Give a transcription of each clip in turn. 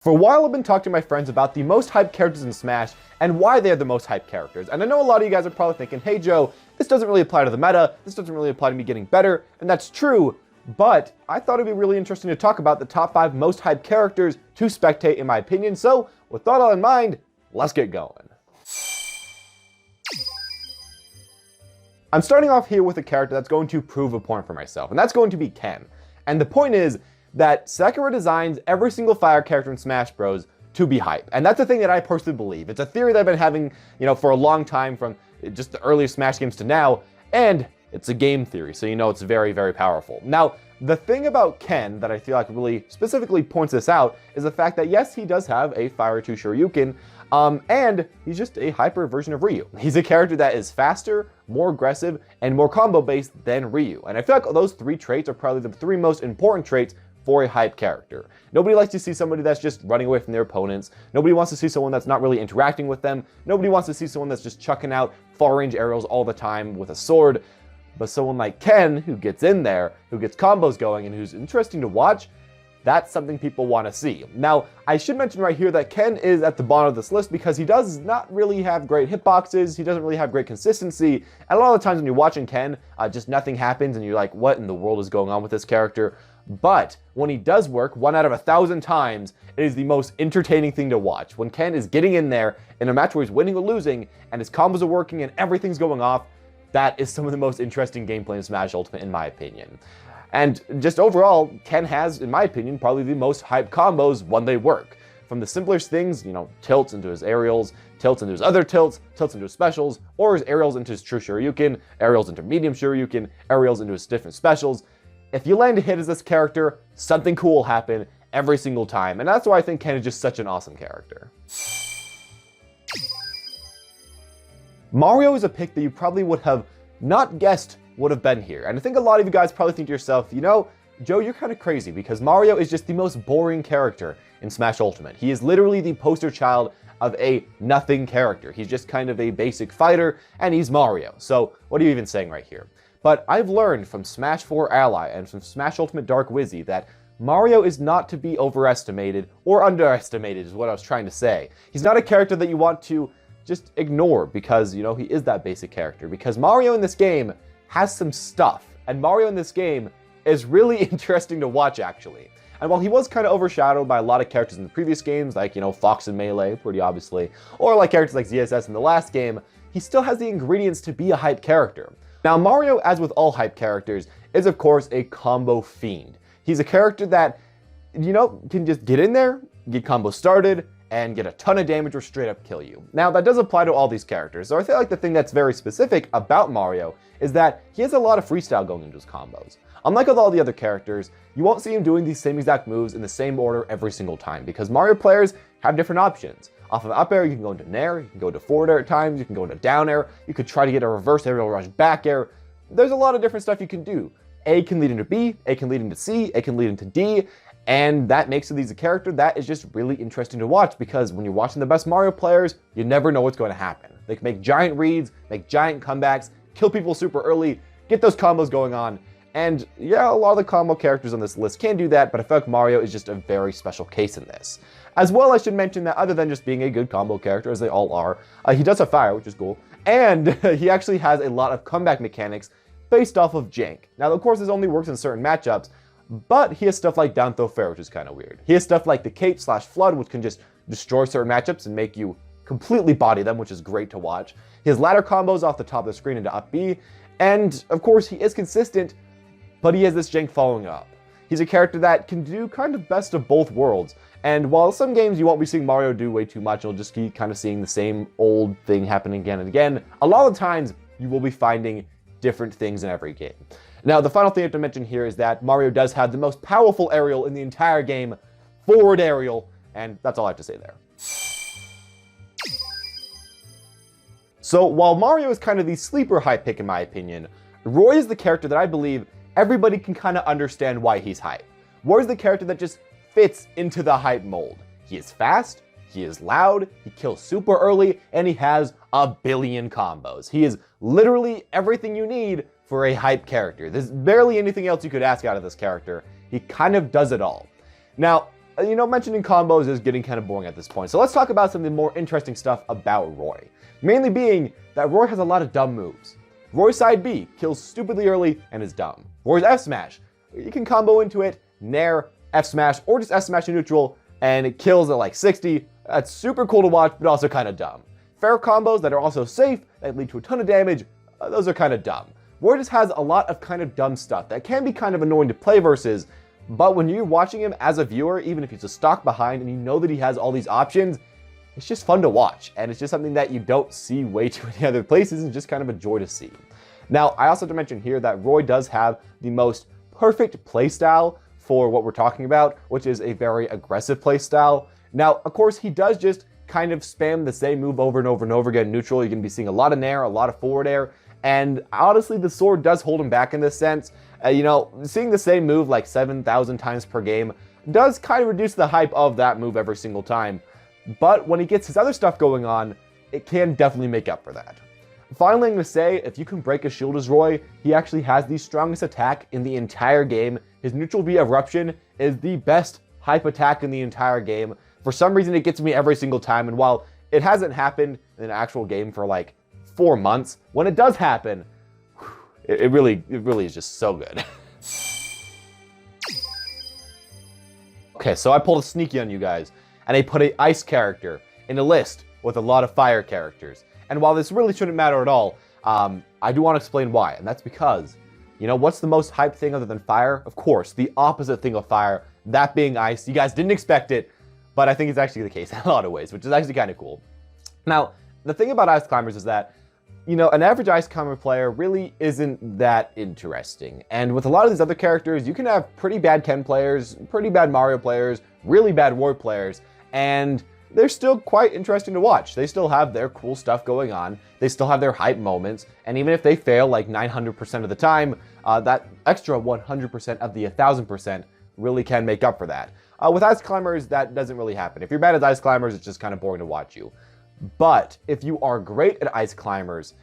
For a while, I've been talking to my friends about the most hyped characters in Smash and why they are the most hyped characters. And I know a lot of you guys are probably thinking, hey Joe, this doesn't really apply to the meta, this doesn't really apply to me getting better, and that's true, but I thought it'd be really interesting to talk about the top 5 most hyped characters to spectate in my opinion, so with that all in mind, let's get going. I'm starting off here with a character that's going to prove a point for myself, and that's going to be Ken. And the point is that Sakura designs every single fire character in Smash Bros. To be hype. And that's the thing that I personally believe. It's a theory that I've been having, for a long time, from just the earliest Smash games to now, and it's a game theory, so it's very, very powerful. Now, the thing about Ken that I feel like really specifically points this out is the fact that yes, he does have a Fire 2 Shoryuken, and he's just a hyper version of Ryu. He's a character that is faster, more aggressive, and more combo-based than Ryu. And I feel like those 3 traits are probably the 3 most important traits for a hype character. Nobody likes to see somebody that's just running away from their opponents. Nobody wants to see someone that's not really interacting with them. Nobody wants to see someone that's just chucking out far-range arrows all the time with a sword. But someone like Ken, who gets in there, who gets combos going, and who's interesting to watch, that's something people want to see. Now, I should mention right here that Ken is at the bottom of this list because he does not really have great hitboxes, he doesn't really have great consistency, and a lot of the times when you're watching Ken, just nothing happens and you're like, what in the world is going on with this character? But when he does work, 1 out of 1,000 times, it is the most entertaining thing to watch. When Ken is getting in there in a match where he's winning or losing, and his combos are working and everything's going off, that is some of the most interesting gameplay in Smash Ultimate in my opinion. And just overall, Ken has, in my opinion, probably the most hyped combos when they work. From the simplest things, tilts into his aerials, tilts into his other tilts, tilts into his specials, or his aerials into his true Shoryuken, aerials into medium Shoryuken, aerials into his different specials. If you land a hit as this character, something cool will happen every single time. And that's why I think Ken is just such an awesome character. Mario is a pick that you probably would have not guessed would have been here. And I think a lot of you guys probably think to yourself, Joe, you're kind of crazy because Mario is just the most boring character in Smash Ultimate. He is literally the poster child of a nothing character. He's just kind of a basic fighter, and he's Mario. So what are you even saying right here? But I've learned from Smash 4 Ally and from Smash Ultimate Dark Wizzy that Mario is not to be overestimated or underestimated is what I was trying to say. He's not a character that you want to just ignore because, he is that basic character. Because Mario in this game has some stuff, and Mario in this game is really interesting to watch actually. And while he was kind of overshadowed by a lot of characters in the previous games, like, Fox and Melee, pretty obviously, or like characters like ZSS in the last game, he still has the ingredients to be a hype character. Now, Mario, as with all hype characters, is of course a combo fiend. He's a character that, can just get in there, get combos started, and get a ton of damage or straight up kill you. Now, that does apply to all these characters, so I feel like the thing that's very specific about Mario is that he has a lot of freestyle going into his combos. Unlike with all the other characters, you won't see him doing these same exact moves in the same order every single time, because Mario players have different options. Off of up air, you can go into nair, you can go to forward air at times, you can go into down air, you could try to get a reverse aerial rush back air. There's a lot of different stuff you can do. A can lead into B, A can lead into C, A can lead into D, and that makes these a character that is just really interesting to watch because when you're watching the best Mario players, you never know what's going to happen. They can make giant reads, make giant comebacks, kill people super early, get those combos going on. And yeah, a lot of the combo characters on this list can do that, but I feel like Mario is just a very special case in this. As well, I should mention that other than just being a good combo character, as they all are, he does have fire, which is cool, and he actually has a lot of comeback mechanics based off of jank. Now, of course, this only works in certain matchups, but he has stuff like down throw fair, which is kind of weird. He has stuff like the cape / flood, which can just destroy certain matchups and make you completely body them, which is great to watch. His ladder combos off the top of the screen into up B, and of course, he is consistent, but he has this jank following up. He's a character that can do kind of best of both worlds. And while some games you won't be seeing Mario do way too much, you'll just keep kind of seeing the same old thing happening again and again, a lot of the times you will be finding different things in every game. Now, the final thing I have to mention here is that Mario does have the most powerful aerial in the entire game, forward aerial, and that's all I have to say there. So while Mario is kind of the sleeper hype pick in my opinion, Roy is the character that I believe everybody can kind of understand why he's hype. Roy is the character that just fits into the hype mold. He is fast, he is loud, he kills super early, and he has a billion combos. He is literally everything you need for a hype character. There's barely anything else you could ask out of this character. He kind of does it all. Now, mentioning combos is getting kind of boring at this point. So let's talk about some of the more interesting stuff about Roy. Mainly being that Roy has a lot of dumb moves. Roy's side B kills stupidly early and is dumb. Roy's F smash, you can combo into it, nair, F smash, or just F smash to neutral, and it kills at like 60. That's super cool to watch, but also kind of dumb. Fair combos that are also safe, that lead to a ton of damage, those are kind of dumb. Roy just has a lot of kind of dumb stuff that can be kind of annoying to play versus, but when you're watching him as a viewer, even if he's a stock behind and you know that he has all these options, it's just fun to watch, and it's just something that you don't see way too many other places, and just kind of a joy to see. Now, I also have to mention here that Roy does have the most perfect playstyle for what we're talking about, which is a very aggressive playstyle. Now, of course, he does just kind of spam the same move over and over and over again neutral. You're going to be seeing a lot of nair, a lot of forward air, and honestly, the sword does hold him back in this sense. Seeing the same move like 7,000 times per game does kind of reduce the hype of that move every single time. But when he gets his other stuff going on, it can definitely make up for that. Finally, I'm going to say, if you can break a shield as Roy, he actually has the strongest attack in the entire game. His neutral V Eruption is the best hype attack in the entire game. For some reason, it gets me every single time, and while it hasn't happened in an actual game for like 4 months, when it does happen, it really is just so good. Okay, so I pulled a sneaky on you guys, and I put an ice character in a list with a lot of fire characters. And while this really shouldn't matter at all, I do want to explain why. And that's because, what's the most hyped thing other than fire? Of course, the opposite thing of fire, that being ice. You guys didn't expect it, but I think it's actually the case in a lot of ways, which is actually kind of cool. Now, the thing about ice climbers is that, an average ice climber player really isn't that interesting. And with a lot of these other characters, you can have pretty bad Ken players, pretty bad Mario players, really bad Roy players, and they're still quite interesting to watch. They still have their cool stuff going on. They still have their hype moments. And even if they fail like 900% of the time, that extra 100% of the 1,000% really can make up for that. With ice climbers, that doesn't really happen. If you're bad at ice climbers, it's just kind of boring to watch you. But if you are great at ice climbers,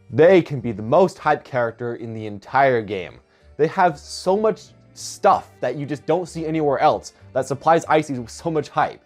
they can be the most hyped character in the entire game. They have so much stuff that you just don't see anywhere else that supplies ices with so much hype.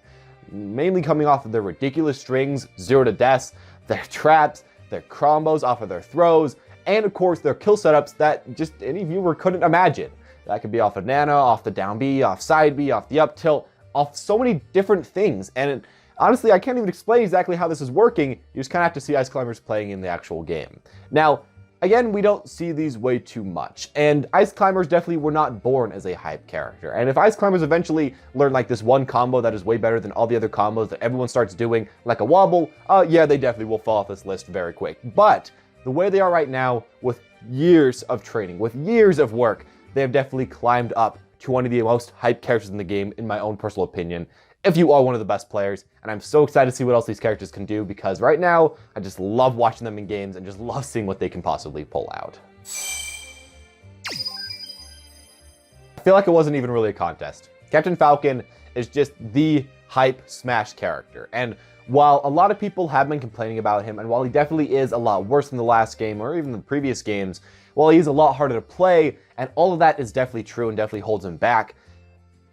Mainly coming off of their ridiculous strings, 0 to deaths, their traps, their combos off of their throws, and of course their kill setups that just any viewer couldn't imagine. That could be off of Nana, off the down B, off side B, off the up tilt, off so many different things. And honestly, I can't even explain exactly how this is working. You just kind of have to see ice climbers playing in the actual game. Now, again, we don't see these way too much, and ice climbers definitely were not born as a hype character. And if ice climbers eventually learn like this one combo that is way better than all the other combos that everyone starts doing, like a wobble, yeah, they definitely will fall off this list very quick. But the way they are right now, with years of training, with years of work, they have definitely climbed up to one of the most hype characters in the game, in my own personal opinion, if you are one of the best players. And I'm so excited to see what else these characters can do, because right now, I just love watching them in games and just love seeing what they can possibly pull out. I feel like it wasn't even really a contest. Captain Falcon is just the hype smash character. And while a lot of people have been complaining about him, and while he definitely is a lot worse than the last game or even the previous games, while he's a lot harder to play, and all of that is definitely true and definitely holds him back,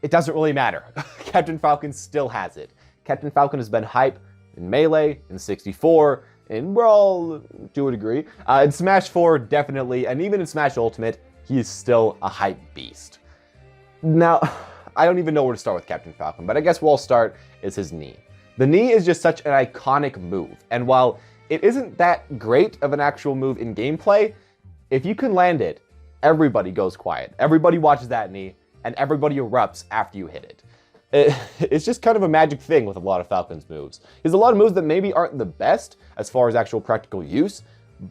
it doesn't really matter. Captain Falcon still has it. Captain Falcon has been hype in Melee, in 64, in Brawl, to a degree. In Smash 4, definitely, and even in Smash Ultimate, he is still a hype beast. Now, I don't even know where to start with Captain Falcon, but I guess we'll start is his knee. The knee is just such an iconic move, and while it isn't that great of an actual move in gameplay, if you can land it, everybody goes quiet. Everybody watches that knee, and everybody erupts after you hit it. It's just kind of a magic thing with a lot of Falcon's moves. He has a lot of moves that maybe aren't the best as far as actual practical use,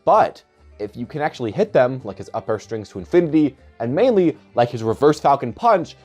but if you can actually hit them, like his up air strings to infinity, and mainly like his reverse Falcon punch,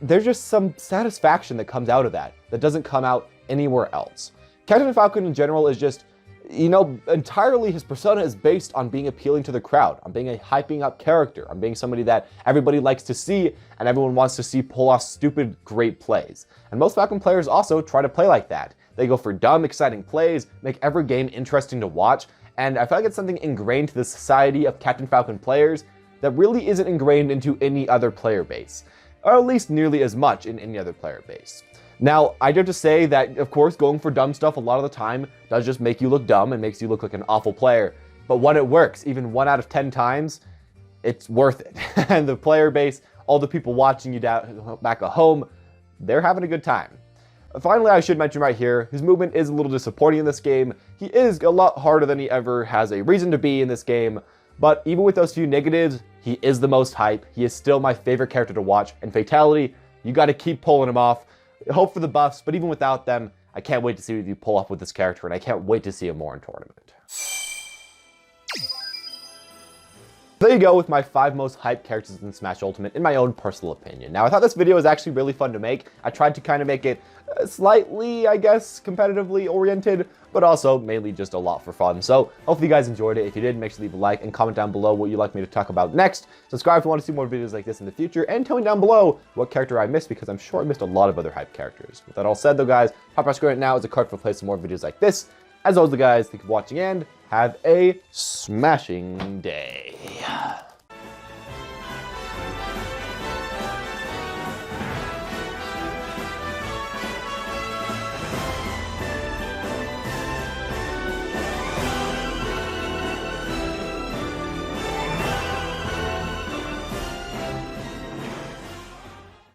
there's just some satisfaction that comes out of that doesn't come out anywhere else. Captain Falcon in general is just, entirely his persona is based on being appealing to the crowd, on being a hyping up character, on being somebody that everybody likes to see and everyone wants to see pull off stupid, great plays. And most Falcon players also try to play like that. They go for dumb, exciting plays, make every game interesting to watch, and I feel like it's something ingrained to the society of Captain Falcon players that really isn't ingrained into any other player base. or at least nearly as much in any other player base. Now, I do have to say that, of course, going for dumb stuff a lot of the time does just make you look dumb and makes you look like an awful player. But when it works, even 1 out of 10 times, it's worth it. And the player base, all the people watching you back at home, they're having a good time. Finally, I should mention right here, his movement is a little disappointing in this game. He is a lot harder than he ever has a reason to be in this game. But even with those few negatives, he is the most hype. He is still my favorite character to watch. And Fatality, you got to keep pulling him off. Hope for the buffs, but even without them, I can't wait to see what you pull off with this character, and I can't wait to see him more in tournament. There you go with my 5 most hyped characters in Smash Ultimate, in my own personal opinion. Now, I thought this video was actually really fun to make. I tried to kind of make it slightly, I guess, competitively oriented, but also mainly just a lot for fun. So, hopefully you guys enjoyed it. If you did, make sure to leave a like and comment down below what you'd like me to talk about next. Subscribe if you want to see more videos like this in the future, and tell me down below what character I missed, because I'm sure I missed a lot of other hyped characters. With that all said, though, guys, top right screen right now is a card for play some more videos like this. As always, guys, thank you for watching, and have a smashing day.